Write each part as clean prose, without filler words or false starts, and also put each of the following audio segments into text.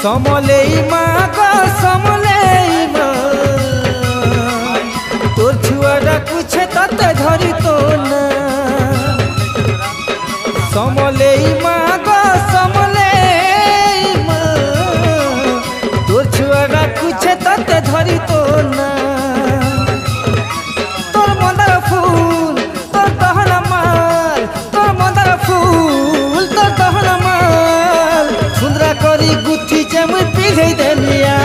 समलेई माँ गो समलेई माँ तोर छुआरा कुछ तते धरी तो ना समलेई माँ गो समलेई माँ तोर छुआरा कुछ तते धरी तो ना तोर मंदार फूल तोर दहना माल तोर मंदार फूल तोर दहना माल सुंदरा करी गुथी मुई पिघई देलिया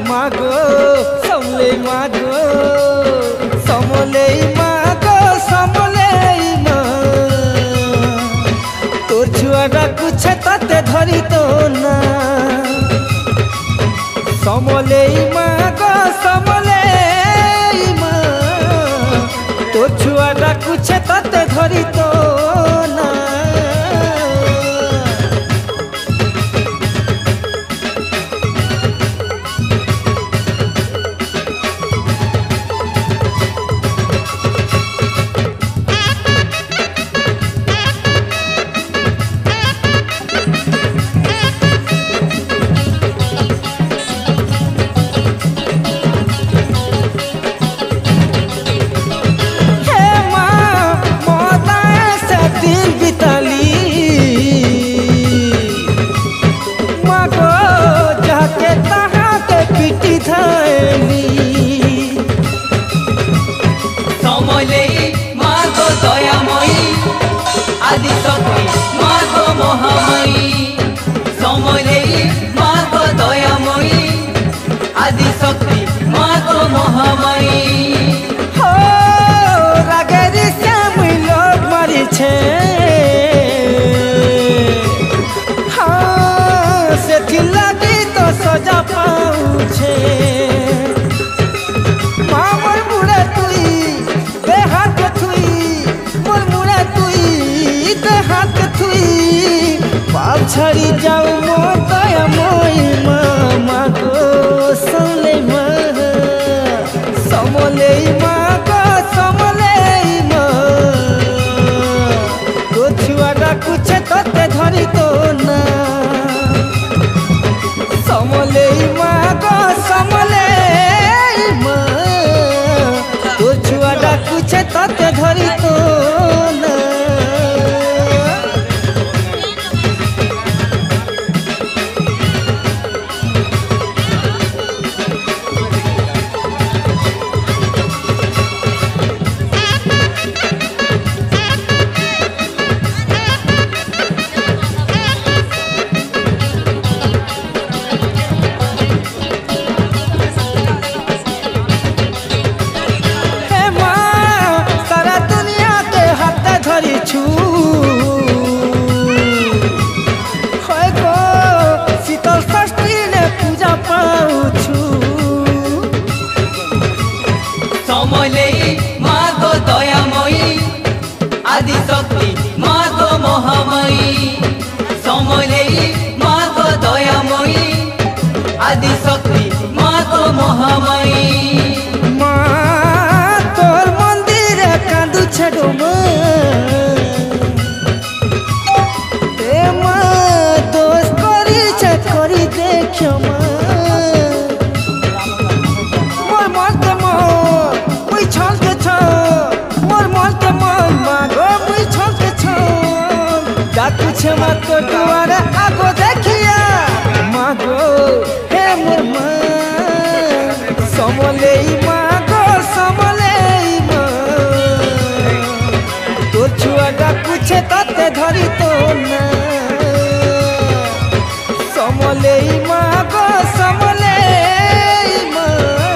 मागो समले मागो समले मागो समले तोर छुआरा कुछ तते धरी तो ना समले मागो समले तोर छुआरा कुछ तते धरी तो ना छड़ी जाऊ मो दया मोई माँ गो समले समले गो समले तो छुआरा कुछ तते धरी तो ना समले गो समले तो छुआरा कुछ तते धरी तो ना शीतल षष्ठी ने पूजा पाऊछु समले माँ गो दयामयी आदि शक्ति माँ गो महामयी समले माँ गो दयामयी आदि शक्ति माँ गो महामयी माँ तोर मंदिर कांदू छड़ो करी देखियो मोर मन के मन मुई छल के छ मोर मन के मन मागो मुई छल के छ डाकू छे मत तो दुआर आगो देखिया मागो हे मोर मन समले मागो समले तो छुआ डाकू छे तते धरी तो ना समले माँ गो समले माँ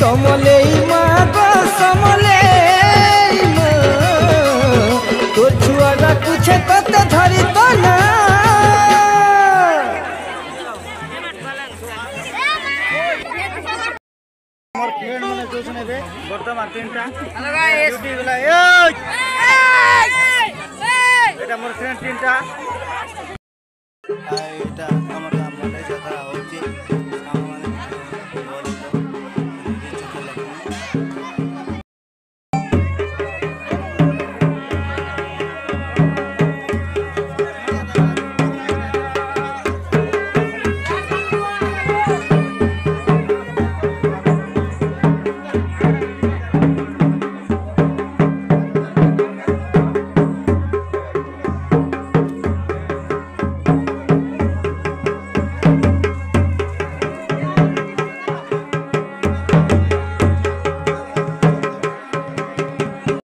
समलेई माँ गो समलेई माँ तो छुआरा कुछ तते धरी तो ना मोर फ्रेंड माने जो सुने बे वर्तमान तीनटा ड्यूटी वाला এটা মোর ফ্রেন্ড তিনটা এটা আমার কাম মানে যেটা হচ্ছে সামনে বলি তো চোখে লাগে